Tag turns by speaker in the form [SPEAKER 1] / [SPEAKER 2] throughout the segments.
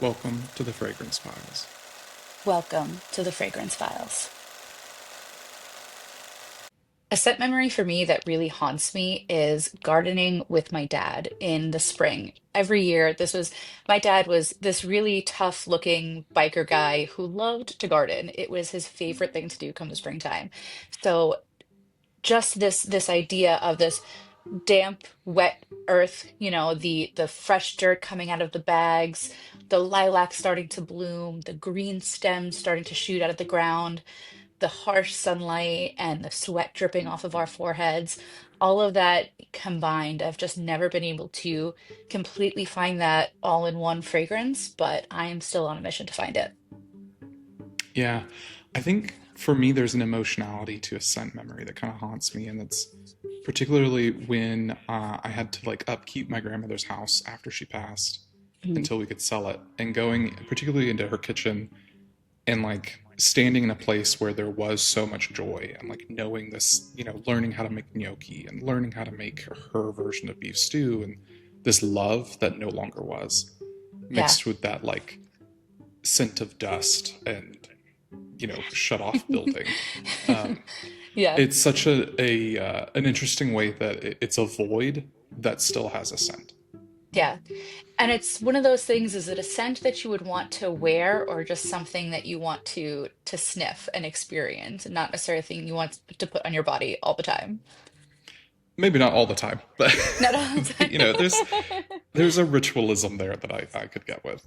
[SPEAKER 1] Welcome to the Fragrance Files.
[SPEAKER 2] Welcome to the Fragrance Files. A scent memory for me that really haunts me is gardening with my dad in the spring. Every year, my dad was this really tough looking biker guy who loved to garden. It was his favorite thing to do come the springtime. So just this idea of this damp, wet earth, the fresh dirt coming out of the bags, the lilac starting to bloom, the green stems starting to shoot out of the ground, the harsh sunlight and the sweat dripping off of our foreheads, all of that combined, I've just never been able to completely find that all in one fragrance, but I am still on a mission to find it.
[SPEAKER 1] Yeah, I think for me, there's an emotionality to a scent memory that kind of haunts me, and it's particularly when I had to like upkeep my grandmother's house after she passed
[SPEAKER 2] Mhm.
[SPEAKER 1] until we could sell it, and going particularly into her kitchen and like standing in a place where there was so much joy and like knowing this, learning how to make gnocchi and learning how to make her version of beef stew and this love that no longer was
[SPEAKER 2] Yeah.
[SPEAKER 1] mixed with that like scent of dust and shut off building. Um,
[SPEAKER 2] Yeah.
[SPEAKER 1] it's such an interesting way that it's a void that still has a scent.
[SPEAKER 2] Yeah. And it's one of those things, is it a scent that you would want to wear or just something that you want to sniff and experience and not necessarily a thing you want to put on your body all the time?
[SPEAKER 1] Maybe not all the time, but
[SPEAKER 2] Not all the time.
[SPEAKER 1] there's a ritualism there that I could get with.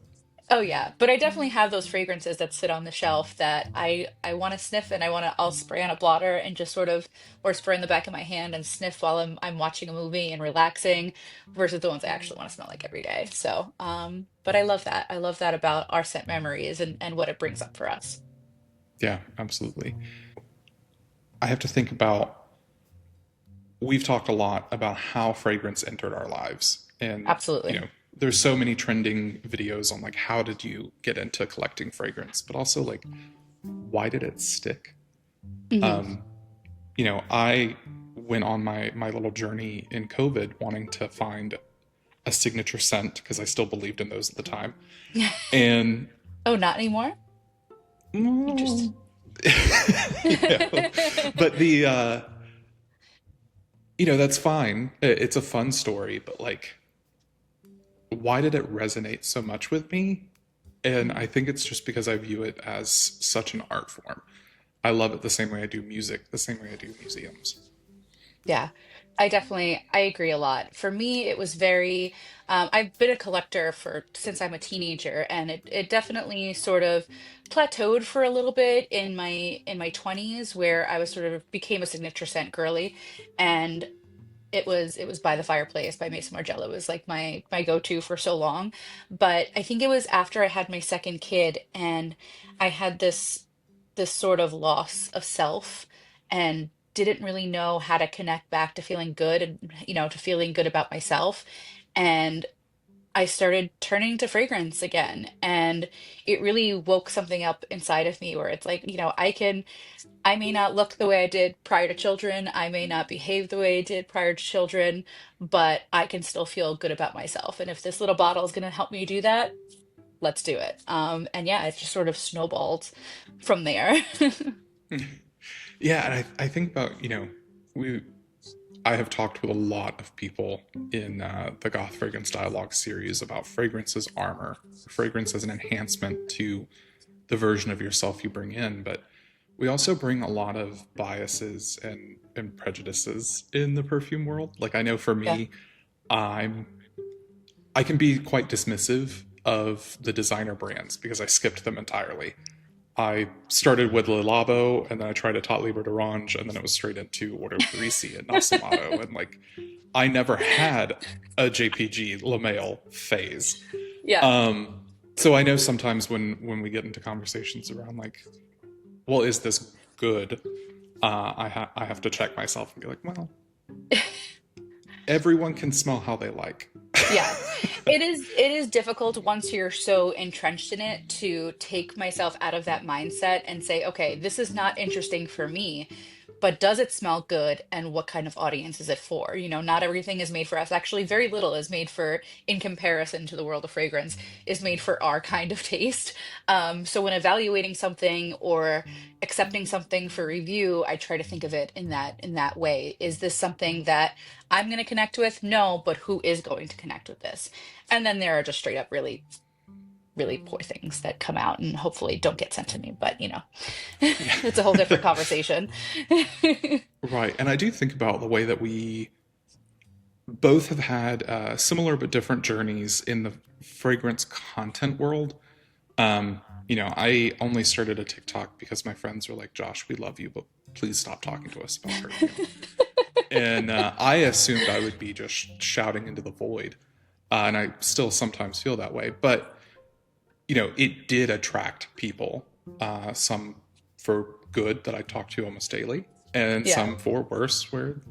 [SPEAKER 2] Oh yeah, but I definitely have those fragrances that sit on the shelf that I want to sniff, and I'll spray on a blotter and just sort of, or spray in the back of my hand and sniff while I'm watching a movie and relaxing, versus the ones I actually want to smell like every day. So, but I love that. I love that about our scent memories and what it brings up for us.
[SPEAKER 1] Yeah, absolutely. I have to think about, we've talked a lot about how fragrance entered our lives. And,
[SPEAKER 2] Absolutely.
[SPEAKER 1] there's so many trending videos on like how did you get into collecting fragrance, but also like why did it stick?
[SPEAKER 2] Hmm.
[SPEAKER 1] Um, I went on my little journey in COVID wanting to find a signature scent because I still believed in those at the time. And
[SPEAKER 2] Oh, not anymore?
[SPEAKER 1] mm,
[SPEAKER 2] Interesting.
[SPEAKER 1] but that's fine. It's a fun story, but like why did it resonate so much with me? And I think it's just because I view it as such an art form. I love it the same way I do music, the same way I do museums.
[SPEAKER 2] Yeah, I agree a lot. For me, it was very, I've been a collector for since I'm a teenager, and it definitely sort of plateaued for a little bit in my 20s, where I was sort of became a signature scent girly, and it was By the Fireplace by Mason Margiela. It was like my go-to for so long. But I think it was after I had my second kid and I had this sort of loss of self and didn't really know how to connect back to feeling good and to feeling good about myself. And I started turning to fragrance again, and it really woke something up inside of me where it's like, I may not look the way I did prior to children. I may not behave the way I did prior to children, but I can still feel good about myself. And if this little bottle is going to help me do that, let's do it. And yeah, it just sort of snowballed from there.
[SPEAKER 1] Yeah, and I think about, we I have talked with a lot of people in the Goth Fragrance Dialogue series about fragrance as armor, fragrance as an enhancement to the version of yourself you bring in, but we also bring a lot of biases and prejudices in the perfume world. Like I know for
[SPEAKER 2] Yeah.
[SPEAKER 1] me, I'm I can be quite dismissive of the designer brands because I skipped them entirely. I started with Le Labo, and then I tried a Tot Libre d'Orange, and then it was straight into Order Parisi and Nasomato. And like, I never had a JPG LaMail phase.
[SPEAKER 2] Yeah.
[SPEAKER 1] Um, so I know sometimes when we get into conversations around like, well, is this good? I have to check myself and be like, well, everyone can smell how they like.
[SPEAKER 2] Yeah. It is difficult once you're so entrenched in it to take myself out of that mindset and say, okay, this is not interesting for me. but does it smell good and what kind of audience is it for? Not everything is made for us. Actually, very little is made for, in comparison to the world of fragrance, is made for our kind of taste. So when evaluating something or accepting something for review, I try to think of it in that way. Is this something that I'm going to connect with? No, but who is going to connect with this? And then there are just straight up really, really poor things that come out and hopefully don't get sent to me. But
[SPEAKER 1] Yeah.
[SPEAKER 2] it's a whole different conversation.
[SPEAKER 1] Right. And I do think about the way that we both have had similar but different journeys in the fragrance content world. I only started a TikTok because my friends were like, Josh, we love you, but please stop talking to us about perfume. And I assumed I would be just shouting into the void. And I still sometimes feel that way. But, it did attract people, some for good that I talk to almost daily, and
[SPEAKER 2] Yeah.
[SPEAKER 1] some for worse, where,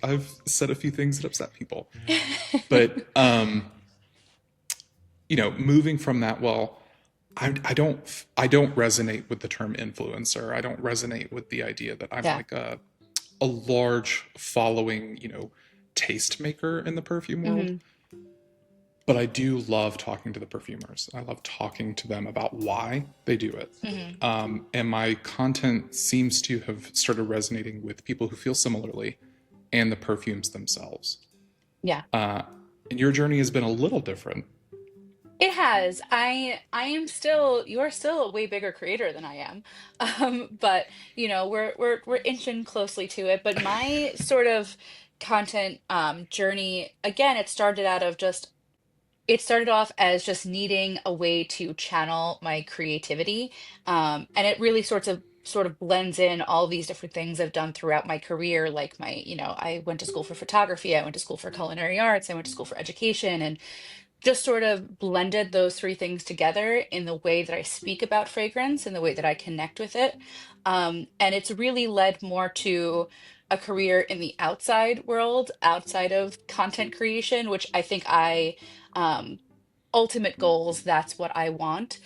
[SPEAKER 1] I've said a few things that upset people. But, moving from that, well, I don't resonate with the term influencer. I don't resonate with the idea that I'm
[SPEAKER 2] Yeah.
[SPEAKER 1] like a large following, taste maker in the perfume world.
[SPEAKER 2] Hmm.
[SPEAKER 1] But I do love talking to the perfumers. I love talking to them about why they do it.
[SPEAKER 2] Hmm.
[SPEAKER 1] And my content seems to have started resonating with people who feel similarly and the perfumes themselves.
[SPEAKER 2] Yeah.
[SPEAKER 1] Uh, and your journey has been a little different.
[SPEAKER 2] It has. I am still, you're still a way bigger creator than I am. But we're inching closely to it. But my sort of content journey, again, it started off as just needing a way to channel my creativity. And it really sort of blends in all these different things I've done throughout my career. Like I went to school for photography, I went to school for culinary arts, I went to school for education, and just sort of blended those three things together in the way that I speak about fragrance and the way that I connect with it. And it's really led more to a career in the outside world, outside of content creation, which I think um, ultimate goals, that's what I want.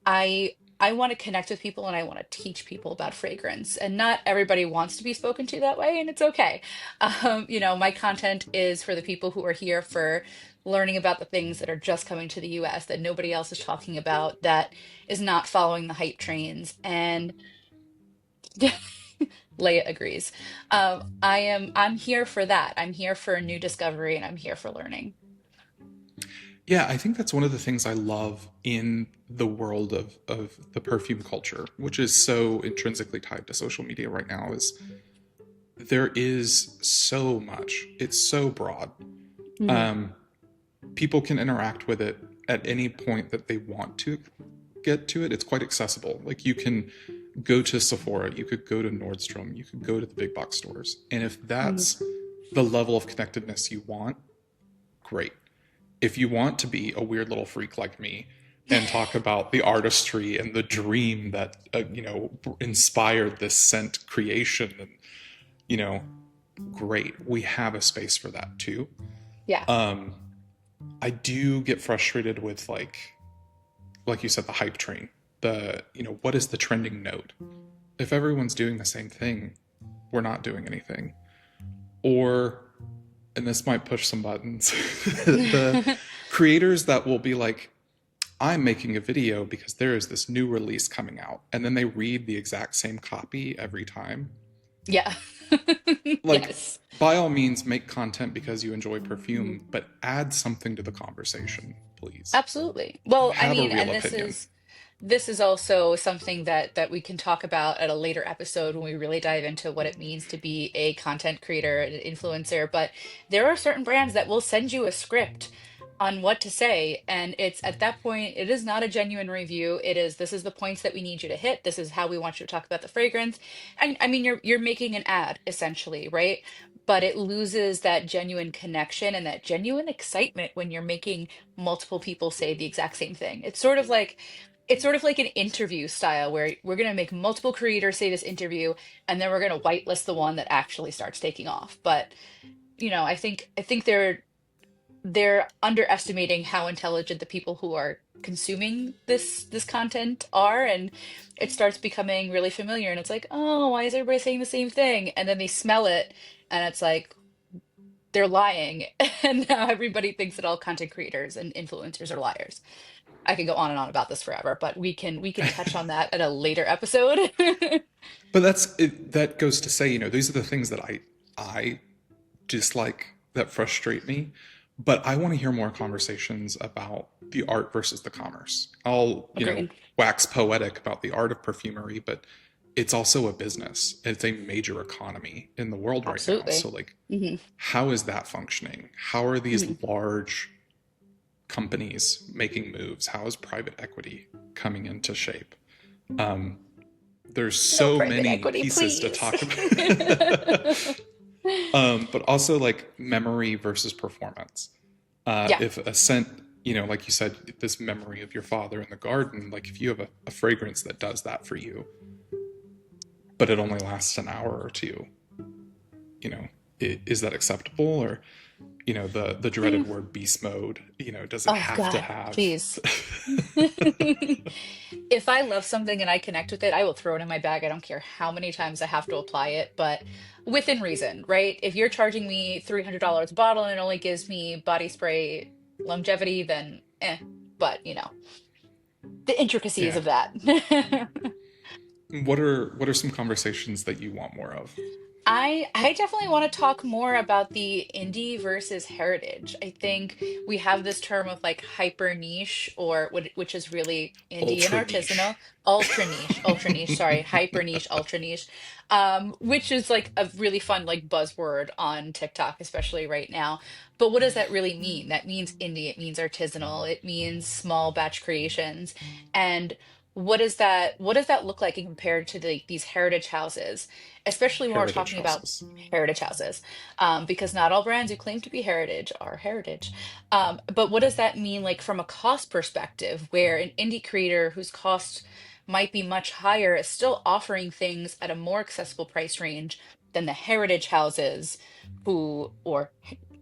[SPEAKER 2] I want to connect with people and I want to teach people about fragrance. And not everybody wants to be spoken to that way, and it's okay. My content is for the people who are here for learning about the things that are just coming to the US that nobody else is talking about, that is not following the hype trains. And Leia agrees. I'm here for that. I'm here for a new discovery and I'm here for learning.
[SPEAKER 1] Yeah, I think that's one of the things I love in the world of the perfume culture, which is so intrinsically tied to social media right now, is there is so much. It's so broad.
[SPEAKER 2] Hmm.
[SPEAKER 1] Um, People can interact with it at any point that they want to get to it. It's quite accessible. Like you can go to Sephora, you could go to Nordstrom, you could go to the big box stores. And if that's the level of connectedness you want, great. If you want to be a weird little freak like me and talk about the artistry and the dream that inspired this scent creation, and you know great, we have a space for that too.
[SPEAKER 2] Yeah.
[SPEAKER 1] um I do get frustrated with, like you said, the hype train. What is the trending note? If everyone's doing the same thing, we're not doing anything. Or, and this might push some buttons, the creators that will be like, I'm making a video because there is this new release coming out, and then they read the exact same copy every time.
[SPEAKER 2] Yeah.
[SPEAKER 1] Like,
[SPEAKER 2] Yes.
[SPEAKER 1] by all means, make content because you enjoy perfume, but add something to the conversation, please.
[SPEAKER 2] Absolutely. Well, I
[SPEAKER 1] Have a
[SPEAKER 2] mean,
[SPEAKER 1] real
[SPEAKER 2] and this
[SPEAKER 1] opinion.
[SPEAKER 2] is this is also something that we can talk about at a later episode when we really dive into what it means to be a content creator, an influencer. But there are certain brands that will send you a script on what to say, and it's at that point, it is not a genuine review. It is, this is the points that we need you to hit. This is how we want you to talk about the fragrance. And I mean, you're making an ad essentially, right? But it loses that genuine connection and that genuine excitement when you're making multiple people say the exact same thing. It's sort of like an interview style where we're going to make multiple creators say this interview and then we're going to whitelist the one that actually starts taking off. But I think they're underestimating how intelligent the people who are consuming this content are, and it starts becoming really familiar, and it's like, oh, why is everybody saying the same thing? And then they smell it, and it's like they're lying. And now everybody thinks that all content creators and influencers are liars. I could go on and on about this forever, but we can touch on that at a later episode.
[SPEAKER 1] But that goes to say, these are the things that I dislike, that frustrate me. But I want to hear more conversations about the art versus the commerce. I'll,
[SPEAKER 2] Agreed.
[SPEAKER 1] wax poetic about the art of perfumery, but it's also a business. It's a major economy in the world right now. So
[SPEAKER 2] Absolutely.
[SPEAKER 1] like,
[SPEAKER 2] Hmm.
[SPEAKER 1] how is that functioning? How are these
[SPEAKER 2] Hmm.
[SPEAKER 1] large companies making moves? How is private equity coming into shape? Um, there's
[SPEAKER 2] No
[SPEAKER 1] so
[SPEAKER 2] private
[SPEAKER 1] many
[SPEAKER 2] equity,
[SPEAKER 1] pieces to
[SPEAKER 2] please.
[SPEAKER 1] talk about. But also like memory versus performance.
[SPEAKER 2] Yeah.
[SPEAKER 1] If a scent, like you said, this memory of your father in the garden, like if you have a fragrance that does that for you, but it only lasts an hour or two, you know, is that acceptable? Or, the
[SPEAKER 2] Mm.
[SPEAKER 1] dreaded word beast mode, does it
[SPEAKER 2] Oh
[SPEAKER 1] have to
[SPEAKER 2] God,
[SPEAKER 1] have?
[SPEAKER 2] please. If I love something and I connect with it, I will throw it in my bag. I don't care how many times I have to apply it, but within reason, right? If you're charging me $300 a bottle and it only gives me body spray longevity, then eh. But, the intricacies
[SPEAKER 1] Yeah.
[SPEAKER 2] of that.
[SPEAKER 1] What are some conversations that you want more of?
[SPEAKER 2] I definitely want to talk more about the indie versus heritage. I think we have this term of like hyper niche, or which is really indie and
[SPEAKER 1] Ultra niche.
[SPEAKER 2] artisanal. Ultra niche, sorry, hyper niche, ultra niche, which is like a really fun like buzzword on TikTok, especially right now. But what does that really mean? That means indie, it means artisanal, it means small batch creations. And what does that look like in compared to these heritage houses, especially when we're
[SPEAKER 1] Heritage
[SPEAKER 2] talking about
[SPEAKER 1] houses.
[SPEAKER 2] heritage houses, because not all brands who claim to be heritage are heritage. But what does that mean, like from a cost perspective, where an indie creator whose cost might be much higher is still offering things at a more accessible price range than the heritage houses or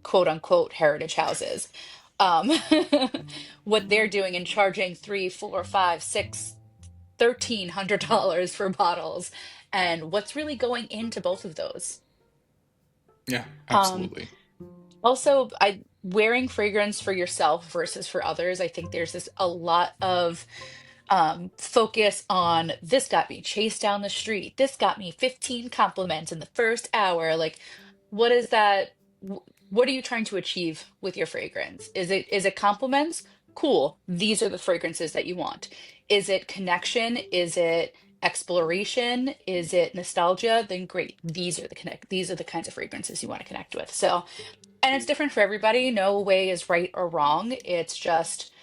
[SPEAKER 2] quote unquote heritage houses, um, what they're doing and charging three, four, five, six, $1,300 for bottles, and what's really going into both of those.
[SPEAKER 1] Yeah,
[SPEAKER 2] Um,
[SPEAKER 1] absolutely.
[SPEAKER 2] Also, I wearing fragrance for yourself versus for others. I think there's this a lot of focus on this got me chased down the street. This got me 15 compliments in the first hour. Like, what is that? What are you trying to achieve with your fragrance? Is it compliments? Cool. These are the fragrances that you want. Is it connection? Is it exploration? Is it nostalgia? Then great. These are the kinds of fragrances you want to connect with. So, and it's different for everybody. No way is right or wrong. It's just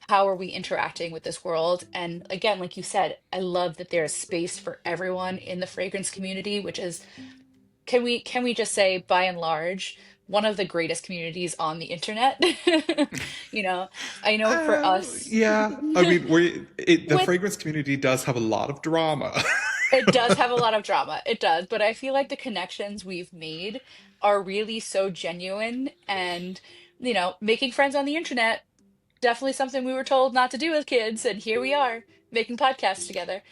[SPEAKER 2] how are we interacting with this world? And again, like you said, I love that there is space for everyone in the fragrance community, which is, can we just say by and large, one of the greatest communities on the internet? You know, I know for us,
[SPEAKER 1] Yeah. I mean, the
[SPEAKER 2] with
[SPEAKER 1] fragrance community does have a lot of drama.
[SPEAKER 2] it does have a lot of drama. It does, but I feel like the connections we've made are really so genuine, and making friends on the internet, definitely something we were told not to do as kids, and here we are making podcasts together.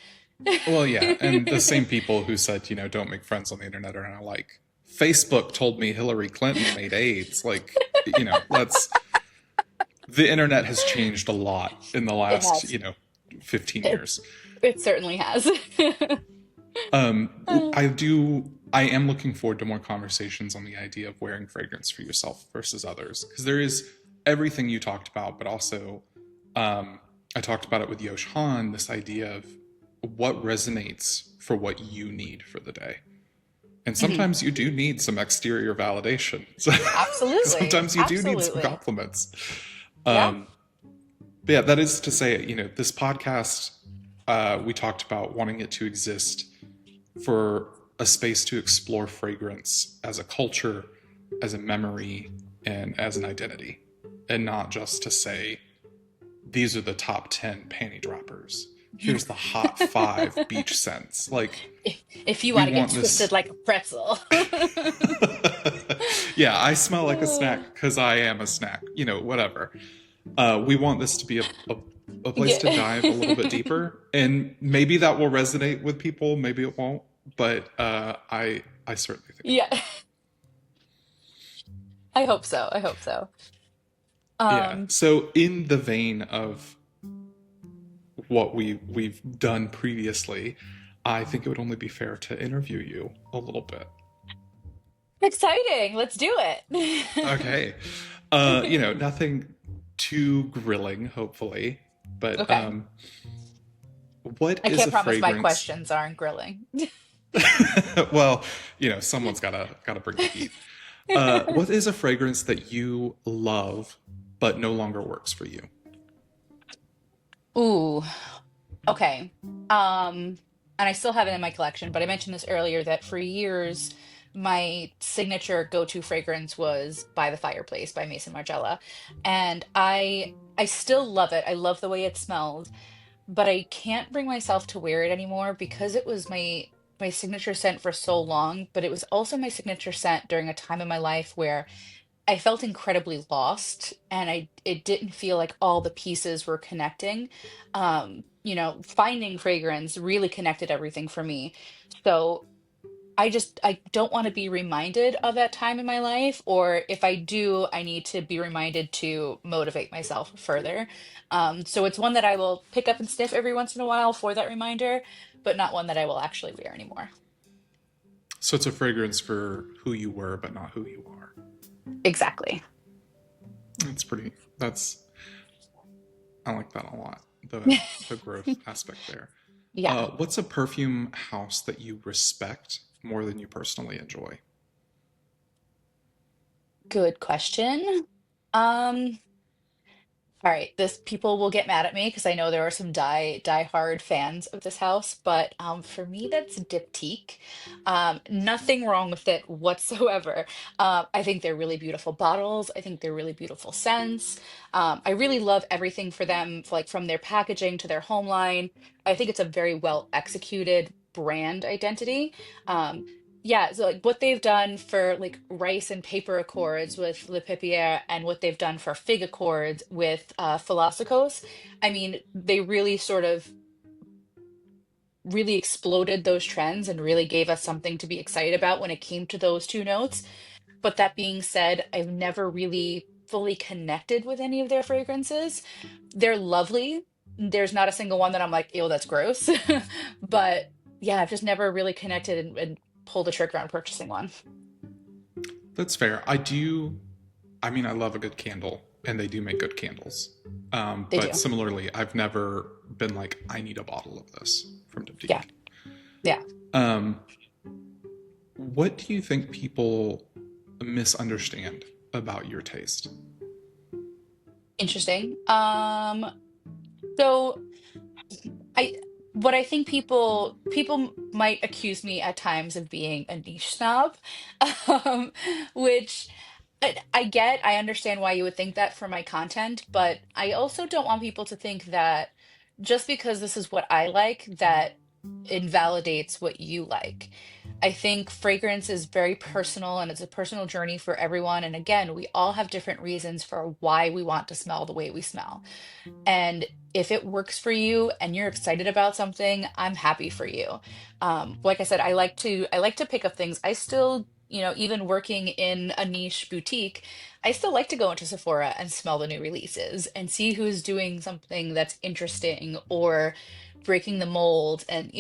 [SPEAKER 1] Well, yeah, and the same people who said, don't make friends on the internet are now like, Facebook told me Hillary Clinton made AIDS. Like, let's. The internet has changed a lot in the
[SPEAKER 2] It
[SPEAKER 1] last,
[SPEAKER 2] has.
[SPEAKER 1] 15
[SPEAKER 2] It,
[SPEAKER 1] years.
[SPEAKER 2] it certainly has.
[SPEAKER 1] I am looking forward to more conversations on the idea of wearing fragrance for yourself versus others. Because there is everything you talked about, but also I talked about it with Yosh Han, this idea of what resonates for what you need for the day. And
[SPEAKER 2] Mhm.
[SPEAKER 1] sometimes you do need some exterior validation.
[SPEAKER 2] Absolutely.
[SPEAKER 1] Sometimes you do need some
[SPEAKER 2] Absolutely.
[SPEAKER 1] compliments.
[SPEAKER 2] Yeah.
[SPEAKER 1] Um, but yeah, that is to say, this podcast, we talked about wanting it to exist for a space to explore fragrance as a culture, as a memory, and as an identity. And not just to say, these are the top 10 panty droppers. Here's the hot five beach scents. Like,
[SPEAKER 2] If you
[SPEAKER 1] we
[SPEAKER 2] want to get
[SPEAKER 1] want
[SPEAKER 2] twisted
[SPEAKER 1] this.
[SPEAKER 2] like a pretzel.
[SPEAKER 1] Yeah, I smell like a
[SPEAKER 2] Uh,
[SPEAKER 1] snack because I am a snack. Whatever. We want this to be a place to
[SPEAKER 2] yeah.
[SPEAKER 1] dive a little bit deeper, and maybe that will resonate with people. Maybe it won't, but I certainly think it
[SPEAKER 2] Yeah.
[SPEAKER 1] will.
[SPEAKER 2] I hope so. I hope so.
[SPEAKER 1] Yeah.
[SPEAKER 2] Um,
[SPEAKER 1] So in the vein of what we've done previously, I think it would only be fair to interview you a little bit.
[SPEAKER 2] exciting. Let's do it.
[SPEAKER 1] Okay. Nothing too grilling, hopefully, but
[SPEAKER 2] Okay.
[SPEAKER 1] what
[SPEAKER 2] I
[SPEAKER 1] is
[SPEAKER 2] can't
[SPEAKER 1] a
[SPEAKER 2] promise my
[SPEAKER 1] fragrance?
[SPEAKER 2] questions aren't grilling.
[SPEAKER 1] Well, someone's gotta bring the heat. What is a fragrance that you love but no longer works for you?
[SPEAKER 2] Ooh, okay. And I still have it in my collection, but I mentioned this earlier that for years my signature go-to fragrance was By the Fireplace by Mason Margiela. And I still love it. I love the way it smells, but I can't bring myself to wear it anymore because it was my signature scent for so long, but it was also my signature scent during a time in my life where I felt incredibly lost and I it didn't feel like all the pieces were connecting. Finding fragrance really connected everything for me. So I don't want to be reminded of that time in my life, or if I do, I need to be reminded to motivate myself further. So it's one that I will pick up and sniff every once in a while for that reminder, but not one that I will actually wear anymore.
[SPEAKER 1] So it's a fragrance for who you were but not who you are.
[SPEAKER 2] Exactly.
[SPEAKER 1] That's pretty. That's I like that a lot. The growth aspect there.
[SPEAKER 2] Yeah,
[SPEAKER 1] What's a perfume house that you respect more than you personally enjoy?
[SPEAKER 2] good question. Um, All right, this people will get mad at me because I know there are some die hard fans of this house, but for me that's Diptyque. Nothing wrong with it whatsoever. I think they're really beautiful bottles. I think they're really beautiful scents. I really love everything for them, like from their packaging to their home line. I think it's a very well executed brand identity. Um, yeah, so like what they've done for like rice and paper accords with Le Pépinière and what they've done for fig accords with Philosophos, I mean, they really sort of really exploded those trends and really gave us something to be excited about when it came to those two notes. But that being said, I've never really fully connected with any of their fragrances. They're lovely. There's not a single one that I'm like, ew, that's gross. But yeah, I've just never really connected and pulled the trigger on purchasing one.
[SPEAKER 1] That's fair. I do. I mean, I love a good candle, and they do make good candles.
[SPEAKER 2] They
[SPEAKER 1] But
[SPEAKER 2] do.
[SPEAKER 1] similarly, I've never been like, I need a bottle of this from
[SPEAKER 2] Yeah.
[SPEAKER 1] Diptyque.
[SPEAKER 2] Yeah.
[SPEAKER 1] Um, what do you think people misunderstand about your taste?
[SPEAKER 2] Interesting. So I what I think people might accuse me at times of being a niche snob, um, which I get. I understand why you would think that for my content, but I also don't want people to think that just because this is what I like, that invalidates what you like. I think fragrance is very personal and it's a personal journey for everyone. And again, we all have different reasons for why we want to smell the way we smell. And if it works for you and you're excited about something, I'm happy for you. Like I said, I like to pick up things. I still, even working in a niche boutique, I still like to go into Sephora and smell the new releases and see who's doing something that's interesting or breaking the mold. And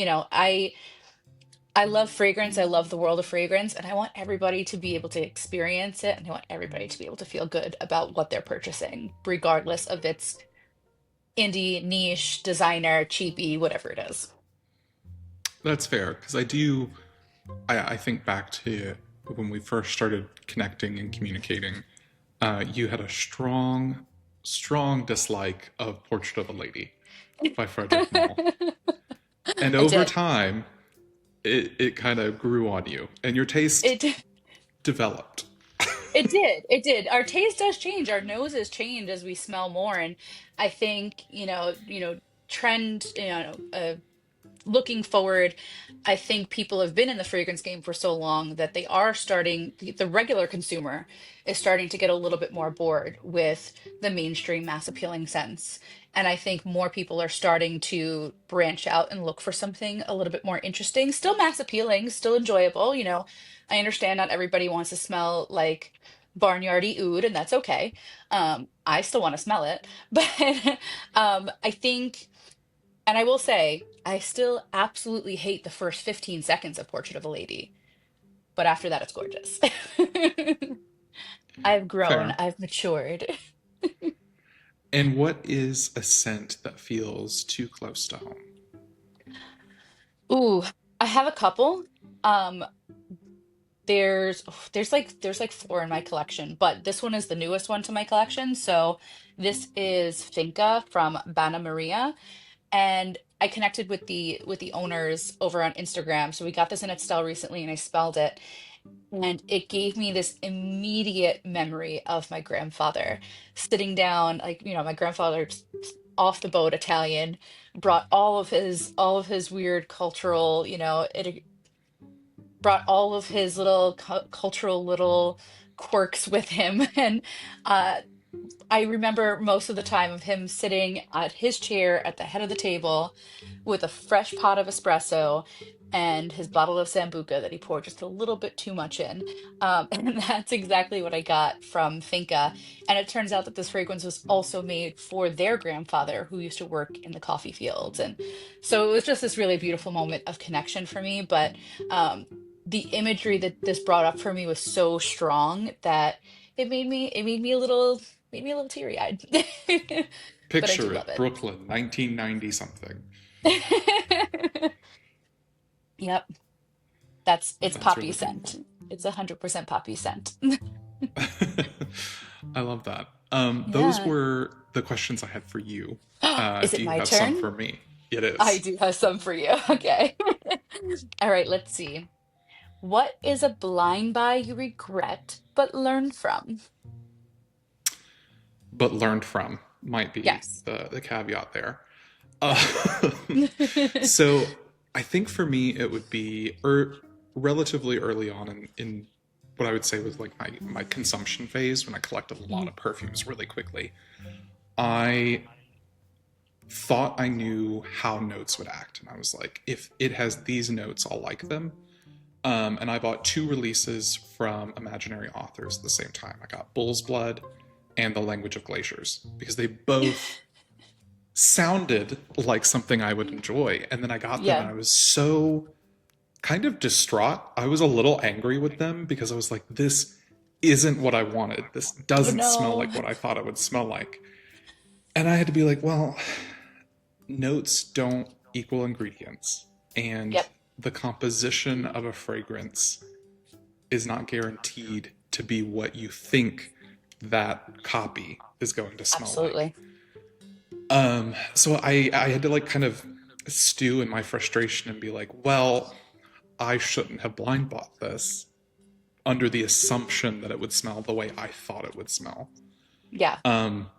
[SPEAKER 2] I love fragrance. I love the world of fragrance, and I want everybody to be able to experience it, and I want everybody to be able to feel good about what they're purchasing, regardless of its indie, niche, designer, cheapy, whatever it is.
[SPEAKER 1] That's fair because I do. I think back to when we first started connecting and communicating. You had a strong dislike of Portrait of a Lady by Frederick Malle. And
[SPEAKER 2] I
[SPEAKER 1] over
[SPEAKER 2] did.
[SPEAKER 1] time, it kind of grew on you, and your taste
[SPEAKER 2] It did.
[SPEAKER 1] developed.
[SPEAKER 2] It did. It did. Our taste does change. Our noses change as we smell more, and I think trend, looking forward, I think people have been in the fragrance game for so long that they are starting, the regular consumer is starting to get a little bit more bored with the mainstream mass appealing scents. And I think more people are starting to branch out and look for something a little bit more interesting, still mass appealing, still enjoyable. I understand not everybody wants to smell like barnyardy oud, and that's okay. I still want to smell it, but I think. And I will say, I still absolutely hate the first 15 seconds of Portrait of a Lady, but after that, it's gorgeous. I've grown,
[SPEAKER 1] Fair.
[SPEAKER 2] I've matured.
[SPEAKER 1] And what is a scent that feels too close to home?
[SPEAKER 2] Ooh, I have a couple. Um, there's like four in my collection, but this one is the newest one to my collection. So this is Finca from Bana Maria, and I connected with the owners over on Instagram. So we got this in Estelle recently, and I spelled it. And it gave me this immediate memory of my grandfather sitting down, like, my grandfather's off the boat Italian, brought all of his weird cultural, it brought all of his little cultural little quirks with him. And uh I remember most of the time of him sitting at his chair at the head of the table with a fresh pot of espresso and his bottle of Sambuca that he poured just a little bit too much in. And that's exactly what I got from Finca. And it turns out that this fragrance was also made for their grandfather who used to work in the coffee fields. And so it was just this really beautiful moment of connection for me. But um, the imagery that this brought up for me was so strong that it made me a little teary-eyed. But I do
[SPEAKER 1] Picture
[SPEAKER 2] love
[SPEAKER 1] it,
[SPEAKER 2] it.
[SPEAKER 1] Brooklyn, 1990 something.
[SPEAKER 2] Yep, it's
[SPEAKER 1] That's
[SPEAKER 2] poppy
[SPEAKER 1] really
[SPEAKER 2] scent.
[SPEAKER 1] beautiful.
[SPEAKER 2] It's 100% poppy scent.
[SPEAKER 1] I love that. Those
[SPEAKER 2] Yeah.
[SPEAKER 1] were the questions I had for you.
[SPEAKER 2] Is it
[SPEAKER 1] Do you
[SPEAKER 2] my
[SPEAKER 1] have some
[SPEAKER 2] turn?
[SPEAKER 1] for me? It
[SPEAKER 2] I
[SPEAKER 1] is.
[SPEAKER 2] do have some for you. Okay. All right, let's see. What is a blind buy you regret but learned from?
[SPEAKER 1] But learned from might be
[SPEAKER 2] Yes.
[SPEAKER 1] the caveat there. Uh, so I think for me it would be relatively early on in what I would say was like my consumption phase when I collected a lot
[SPEAKER 2] Mhm.
[SPEAKER 1] of perfumes really quickly. I thought I knew how notes would act, and I was like, if it has these notes, I'll like them. And I bought two releases from imaginary authors at the same time. I got Bull's Blood and The Language of Glaciers because they both sounded like something I would enjoy. And then I got them and
[SPEAKER 2] Yeah.
[SPEAKER 1] I was so kind of distraught. I was a little angry with them because I was like, this isn't what I wanted. This
[SPEAKER 2] Oh
[SPEAKER 1] doesn't smell
[SPEAKER 2] no.
[SPEAKER 1] like what I thought it would smell like. And I had to be like, well, notes don't equal ingredients. And
[SPEAKER 2] Yep,
[SPEAKER 1] the composition of a fragrance is not guaranteed to be what you think that copy is going to smell like.
[SPEAKER 2] absolutely.
[SPEAKER 1] So I had to like kind of stew in my frustration and be like, well, I shouldn't have blind bought this under the assumption that it would smell the way I thought it would smell.
[SPEAKER 2] Yeah,
[SPEAKER 1] Um,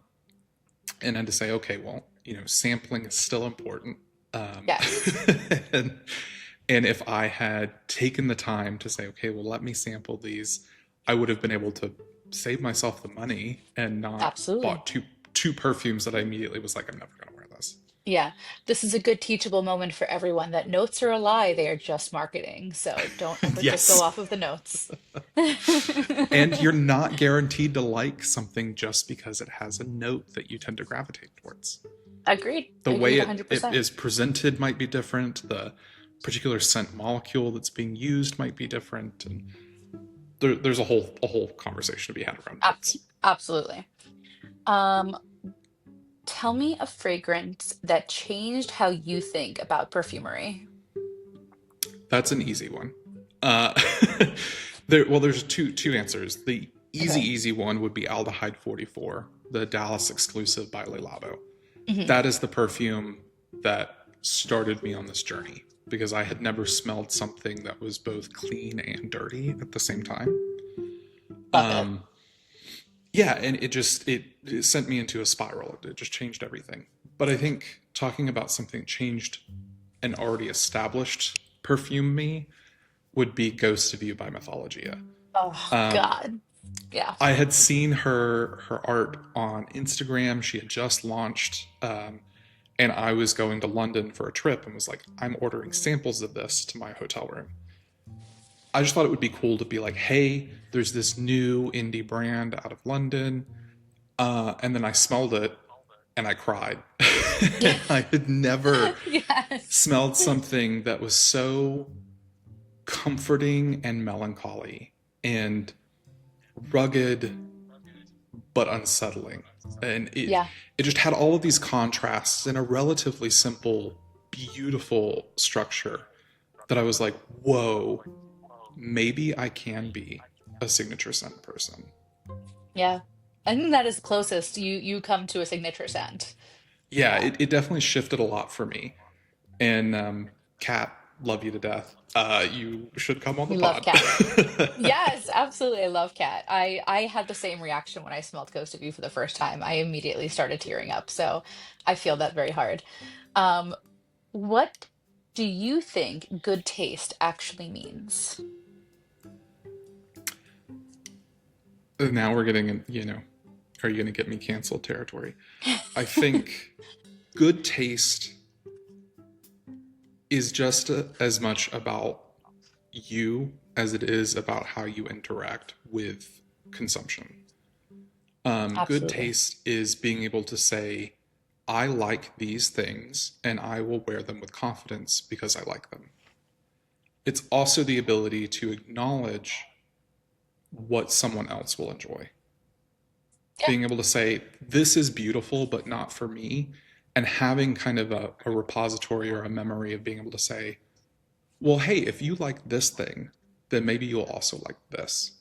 [SPEAKER 1] and then to say, okay, well, sampling is still important.
[SPEAKER 2] yes.
[SPEAKER 1] and, and if I had taken the time to say, okay, well, let me sample these, I would have been able to save myself the money and not
[SPEAKER 2] Absolutely.
[SPEAKER 1] bought two perfumes that I immediately was like, I'm never going to wear this.
[SPEAKER 2] Yeah, this is a good teachable moment for everyone that notes are a lie. They are just marketing. So don't ever just go
[SPEAKER 1] Yes.
[SPEAKER 2] off of the notes.
[SPEAKER 1] And you're not guaranteed to like something just because it has a note that you tend to gravitate towards.
[SPEAKER 2] Agreed.
[SPEAKER 1] The way
[SPEAKER 2] Agreed
[SPEAKER 1] it
[SPEAKER 2] 100%.
[SPEAKER 1] is presented might be different. The particular scent molecule that's being used might be different. And there's a whole conversation to be had around
[SPEAKER 2] Abs
[SPEAKER 1] notes.
[SPEAKER 2] Absolutely. Um, Tell me a fragrance that changed how you think about perfumery.
[SPEAKER 1] That's an easy one. Uh, there's two answers. The
[SPEAKER 2] Okay.
[SPEAKER 1] easy one would be Aldehyde 44, the Dallas exclusive by Le Labo.
[SPEAKER 2] Hmm.
[SPEAKER 1] That is the perfume that started me on this journey because I had never smelled something that was both clean and dirty at the same time.
[SPEAKER 2] Love it.
[SPEAKER 1] Um, yeah, and it sent me into a spiral. It just changed everything. But I think talking about something changed an already established perfume me would be Ghost of You by Mythologia.
[SPEAKER 2] Oh
[SPEAKER 1] Um,
[SPEAKER 2] God. Yeah.
[SPEAKER 1] I had seen her art on Instagram. She had just launched, and I was going to London for a trip and was like, I'm ordering samples of this to my hotel room. I just thought it would be cool to be like, hey, there's this new indie brand out of London. And then I smelled it and I cried.
[SPEAKER 2] Yeah.
[SPEAKER 1] I had never
[SPEAKER 2] Yes.
[SPEAKER 1] smelled something that was so comforting and melancholy and rugged but unsettling. And
[SPEAKER 2] Yeah.
[SPEAKER 1] it just had all of these contrasts in a relatively simple, beautiful structure that I was like, whoa, maybe I can be a signature scent person.
[SPEAKER 2] Yeah. I think that is the closest you come to a signature scent.
[SPEAKER 1] Yeah,
[SPEAKER 2] Yeah.
[SPEAKER 1] it definitely shifted a lot for me. And Kat, love you to death. You should come on the
[SPEAKER 2] You love
[SPEAKER 1] pod.
[SPEAKER 2] cat. Yes, absolutely. I love cat. I had the same reaction when I smelled Ghost of You for the first time. I immediately started tearing up. So I feel that very hard. Um, what do you think good taste actually means?
[SPEAKER 1] Now we're getting in, are you going to get me canceled territory? I think good taste is just as much about you as it is about how you interact with consumption. Good
[SPEAKER 2] Absolutely.
[SPEAKER 1] taste is being able to say, I like these things and I will wear them with confidence because I like them. It's also the ability to acknowledge what someone else will enjoy.
[SPEAKER 2] Yeah.
[SPEAKER 1] Being able to say, this is beautiful, but not for me. And having kind of a repository or a memory of being able to say, well, hey, if you like this thing, then maybe you'll also like this.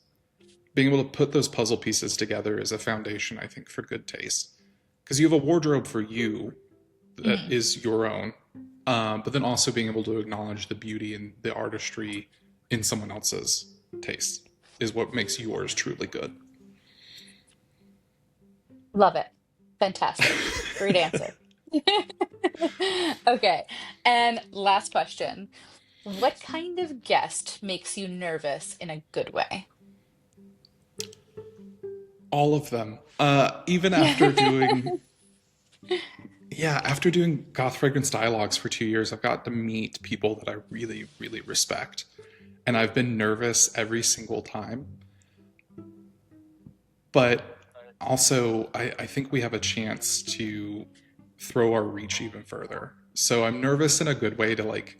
[SPEAKER 1] Being able to put those puzzle pieces together is a foundation, I think, for good taste. Because you have a wardrobe for you that
[SPEAKER 2] Mhm.
[SPEAKER 1] is your own, but then also being able to acknowledge the beauty and the artistry in someone else's taste is what makes yours truly good.
[SPEAKER 2] Love it. Fantastic. Great answer. Okay. And last question. What kind of guest makes you nervous in a good way?
[SPEAKER 1] All of them. Even after doing, yeah, after doing goth fragrance dialogues for 2 years, I've got to meet people that I really, really respect. And I've been nervous every single time. But also, I think we have a chance to throw our reach even further. So I'm nervous in a good way to like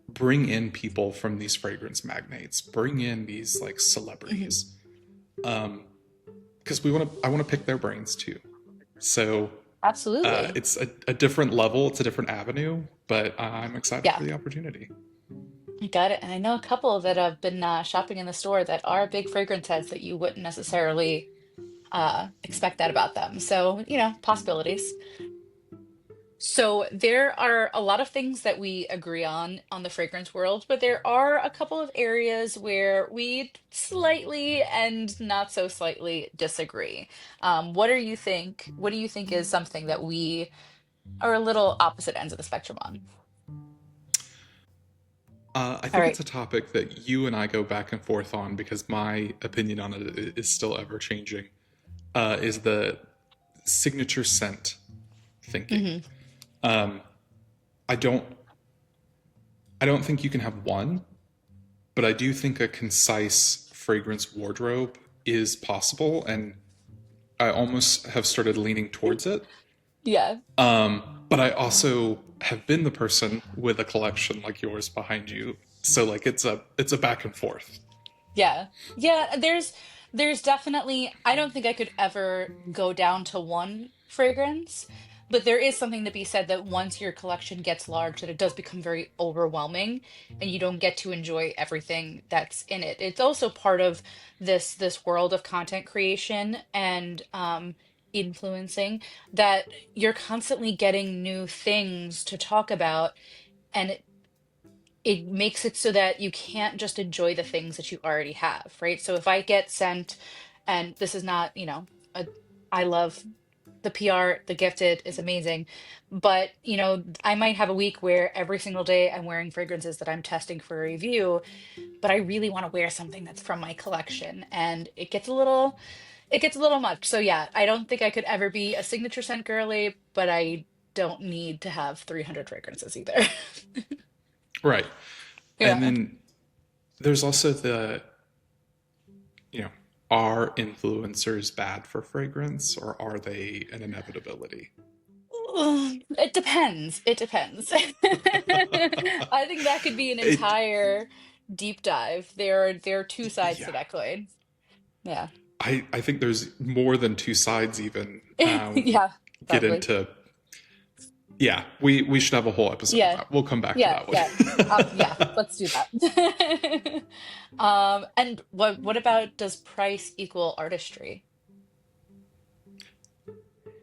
[SPEAKER 1] bring in people from these fragrance magnates, bring in these like
[SPEAKER 2] Mhm.
[SPEAKER 1] celebrities, because I want to pick their brains too. So
[SPEAKER 2] Absolutely.
[SPEAKER 1] it's a different level, it's a different avenue, but I'm excited
[SPEAKER 2] Yeah,
[SPEAKER 1] for the opportunity.
[SPEAKER 2] I got it. And I know a couple that have been shopping in the store that are big fragrance heads that you wouldn't necessarily expect that about them. So, possibilities. So there are a lot of things that we agree on the fragrance world, but there are a couple of areas where we slightly and not so slightly disagree. What do you think is something that we are a little opposite ends of the spectrum on?
[SPEAKER 1] I
[SPEAKER 2] All
[SPEAKER 1] think it's
[SPEAKER 2] right.
[SPEAKER 1] a topic that you and I go back and forth on because my opinion on it is still ever changing. Is the signature scent thinking?
[SPEAKER 2] Hmm.
[SPEAKER 1] Um, I don't I don't think you can have one, but I do think a concise fragrance wardrobe is possible, and I almost have started leaning towards it.
[SPEAKER 2] Yeah.
[SPEAKER 1] But I also have been the person with a collection like yours behind you, so like it's a back and forth.
[SPEAKER 2] Yeah. Yeah, there's definitely I don't think I could ever go down to one fragrance, but there is something to be said that once your collection gets large, that it does become very overwhelming and you don't get to enjoy everything that's in it. It's also part of this world of content creation and influencing that you're constantly getting new things to talk about, and it makes it so that you can't just enjoy the things that you already have, right? So if I get sent, and this is not, a, I love the PR, the gifted is amazing. But, I might have a week where every single day I'm wearing fragrances that I'm testing for a review, but I really want to wear something that's from my collection. And it gets a little much. So yeah, I don't think I could ever be a signature scent girly, but I don't need to have 300 fragrances either.
[SPEAKER 1] Right. And
[SPEAKER 2] Yeah.
[SPEAKER 1] then there's also you know, are influencers bad for fragrance or are they an inevitability?
[SPEAKER 2] It depends. It depends. I think that could be an
[SPEAKER 1] It,
[SPEAKER 2] entire deep dive. There are two sides to
[SPEAKER 1] yeah.
[SPEAKER 2] that coin. Yeah.
[SPEAKER 1] I think there's more than two sides even.
[SPEAKER 2] Yeah,
[SPEAKER 1] Get
[SPEAKER 2] probably.
[SPEAKER 1] into, yeah, we should have a whole episode on
[SPEAKER 2] Yeah.
[SPEAKER 1] that. We'll come back to
[SPEAKER 2] Yeah,
[SPEAKER 1] that
[SPEAKER 2] yeah. Yeah,
[SPEAKER 1] one.
[SPEAKER 2] let's do that. And what about, does price equal artistry?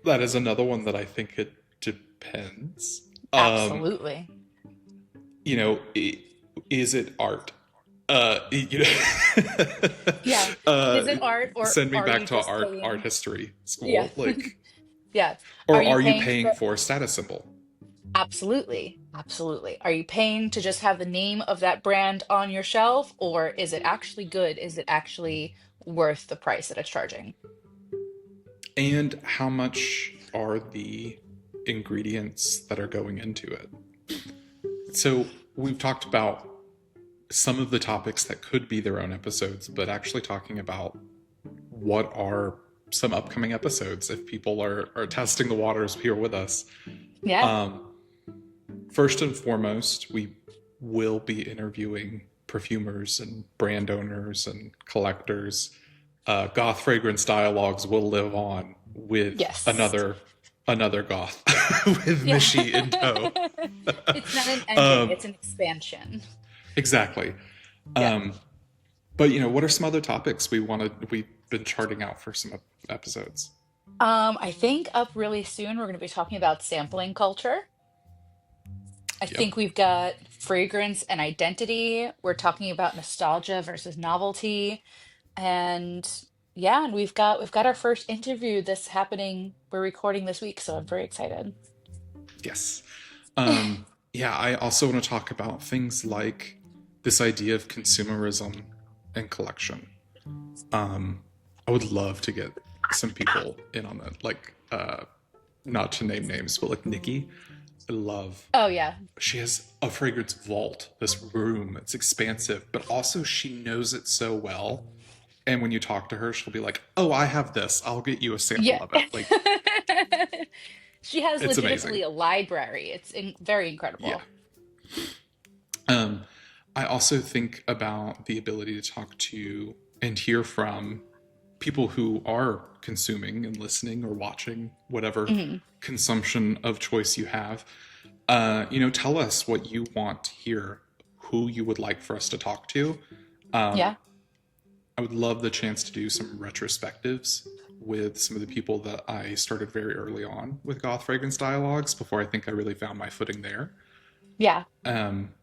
[SPEAKER 1] That is another one that I think it depends. Um,
[SPEAKER 2] Absolutely.
[SPEAKER 1] you know, is it art? You know,
[SPEAKER 2] Yeah. Is it art, or
[SPEAKER 1] send me
[SPEAKER 2] are
[SPEAKER 1] back
[SPEAKER 2] you
[SPEAKER 1] to
[SPEAKER 2] just
[SPEAKER 1] art
[SPEAKER 2] paying?
[SPEAKER 1] history
[SPEAKER 2] Yeah.
[SPEAKER 1] school. Like,
[SPEAKER 2] Yeah. Are
[SPEAKER 1] or
[SPEAKER 2] you
[SPEAKER 1] are you
[SPEAKER 2] paying
[SPEAKER 1] paying
[SPEAKER 2] for
[SPEAKER 1] for a status symbol?
[SPEAKER 2] Absolutely. Absolutely. Are you paying to just have the name of that brand on your shelf, or is it actually good? Is it actually worth the price that it's charging?
[SPEAKER 1] And how much are the ingredients that are going into it? So we've talked about some of the topics that could be their own episodes, but actually talking about what are some upcoming episodes if people are testing the waters here with us.
[SPEAKER 2] Yeah.
[SPEAKER 1] Um, First and foremost, we will be interviewing perfumers and brand owners and collectors. Goth fragrance dialogues will live on with
[SPEAKER 2] Yes.
[SPEAKER 1] another goth with
[SPEAKER 2] Yeah.
[SPEAKER 1] Michi in tow.
[SPEAKER 2] It's not an ending,
[SPEAKER 1] Um,
[SPEAKER 2] it's an expansion.
[SPEAKER 1] exactly.
[SPEAKER 2] Yeah.
[SPEAKER 1] Um, but what are some other topics we've been charting out for some episodes?
[SPEAKER 2] I think up really soon we're going to be talking about sampling culture. I
[SPEAKER 1] Yep.
[SPEAKER 2] think we've got fragrance and identity. We're talking about nostalgia versus novelty. And yeah, and we've got our first interview this happening. We're recording this week, so I'm very excited.
[SPEAKER 1] Yes. Yeah, I also want to talk about things like this idea of consumerism and collection. I would love to get some people in on that. Like, not to name names, but like Nikki. I love.
[SPEAKER 2] Oh yeah.
[SPEAKER 1] She has a fragrance vault, this room. It's expansive, but also she knows it so well. And when you talk to her, she'll be like, "Oh, I have this. I'll get you a sample
[SPEAKER 2] Yeah.
[SPEAKER 1] of it." Like,
[SPEAKER 2] She has
[SPEAKER 1] it's amazing.
[SPEAKER 2] legitimately a library. It's very
[SPEAKER 1] Yeah.
[SPEAKER 2] incredible.
[SPEAKER 1] Um, I also think about the ability to talk to and hear from people who are consuming and listening or watching whatever
[SPEAKER 2] Mhm.
[SPEAKER 1] consumption of choice you have. Tell us what you want to hear, who you would like for us to talk to. Um,
[SPEAKER 2] Yeah.
[SPEAKER 1] I would love the chance to do some retrospectives with some of the people that I started very early on with Goth Fragrance Dialogues before I think I really found my footing there.
[SPEAKER 2] Yeah.
[SPEAKER 1] Um,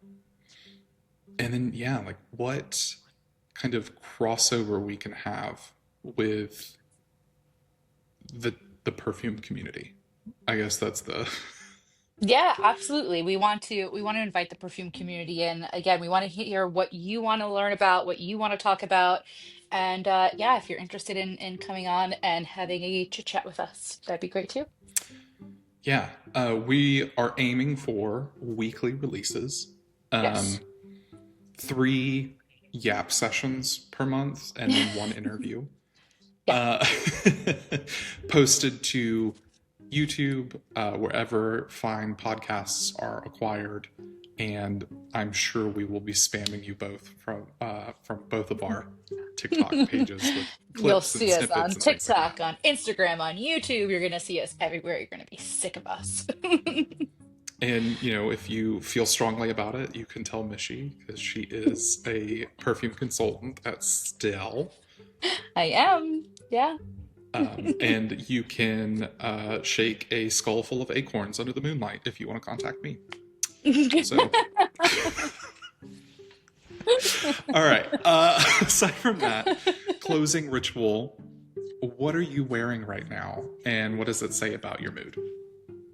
[SPEAKER 1] and then, yeah, like what kind of crossover we can have with the the perfume community. I guess that's the
[SPEAKER 2] Yeah, absolutely. We want to invite the perfume community in. Again, we want to hear what you want to learn about, what you want to talk about. And yeah, if you're interested in coming on and having a chit chat with us, that'd be great too.
[SPEAKER 1] yeah. We are aiming for weekly releases,
[SPEAKER 2] Yes.
[SPEAKER 1] um, 3 Yap sessions per month, and then one interview.
[SPEAKER 2] Yeah.
[SPEAKER 1] uh, Posted to YouTube, wherever fine podcasts are acquired, and I'm sure we will be spamming you both from both of our TikTok pages with
[SPEAKER 2] You'll
[SPEAKER 1] clips and
[SPEAKER 2] see us
[SPEAKER 1] snippets
[SPEAKER 2] on
[SPEAKER 1] and things like
[SPEAKER 2] TikTok,
[SPEAKER 1] that.
[SPEAKER 2] on Instagram, on YouTube. You're going to see us everywhere. You're going to be sick of us.
[SPEAKER 1] And if you feel strongly about it, you can tell Michi because she is a perfume consultant at Still.
[SPEAKER 2] I am. Yeah.
[SPEAKER 1] And you can shake a skull full of acorns under the moonlight if you want to contact me. So, all right. Aside from that, closing ritual. what are you wearing right now, and what does it say about your mood?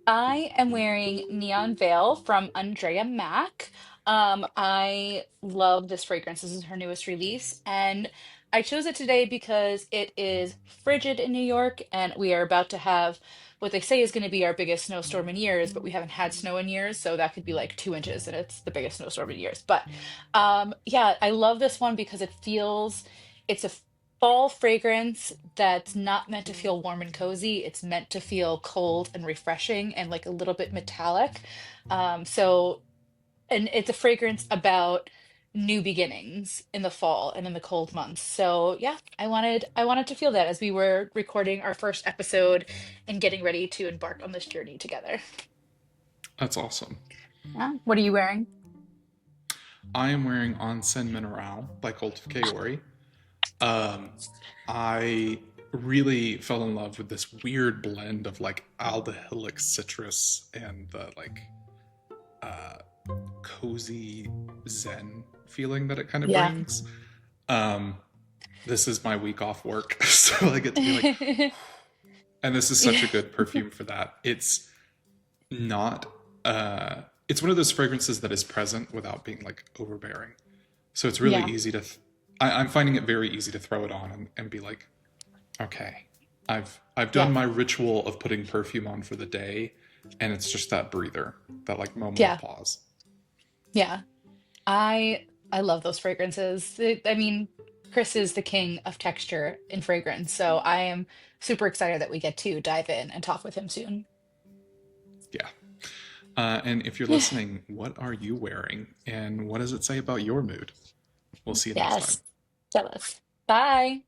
[SPEAKER 2] I am wearing Neon Veil from Andrea Mack. I love this fragrance. This is her newest release, and I chose it today because it is frigid in New York, and we are about to have what they say is going to be our biggest snowstorm in years, but we haven't had snow in years, so that could be like 2 inches, and it's the biggest snowstorm in years. But yeah, I love this one because it's a fall fragrance that's not meant to feel warm and cozy. It's meant to feel cold and refreshing and like a little bit metallic. So, and it's a fragrance about new beginnings in the fall and in the cold months. So, yeah, I wanted to feel that as we were recording our first episode and getting ready to embark on this journey together.
[SPEAKER 1] That's awesome.
[SPEAKER 2] Yeah. What are you wearing?
[SPEAKER 1] I am wearing Onsen Mineral by Cult of Kaori. Um, I really fell in love with this weird blend of like aldehydic citrus and the like uh, cozy zen feeling that it kind of
[SPEAKER 2] Yeah.
[SPEAKER 1] brings. Um, this is my week off work, so I get to be like, and this is such
[SPEAKER 2] Yeah.
[SPEAKER 1] a good perfume for that. It's not. It's one of those fragrances that is present without being like overbearing. So it's really
[SPEAKER 2] Yeah.
[SPEAKER 1] easy to. I'm finding it very easy to throw it on and be like, okay, I've done
[SPEAKER 2] Yeah.
[SPEAKER 1] my ritual of putting perfume on for the day, and it's just that breather, that like moment of
[SPEAKER 2] Yeah.
[SPEAKER 1] pause.
[SPEAKER 2] Yeah. I love those fragrances. I mean, Chris is the king of texture in fragrance, so I am super excited that we get to dive in and talk with him soon.
[SPEAKER 1] Yeah. And if you're listening, what are you wearing, and what does it say about your mood? We'll see you next time.
[SPEAKER 2] Yes. Jealous. Bye.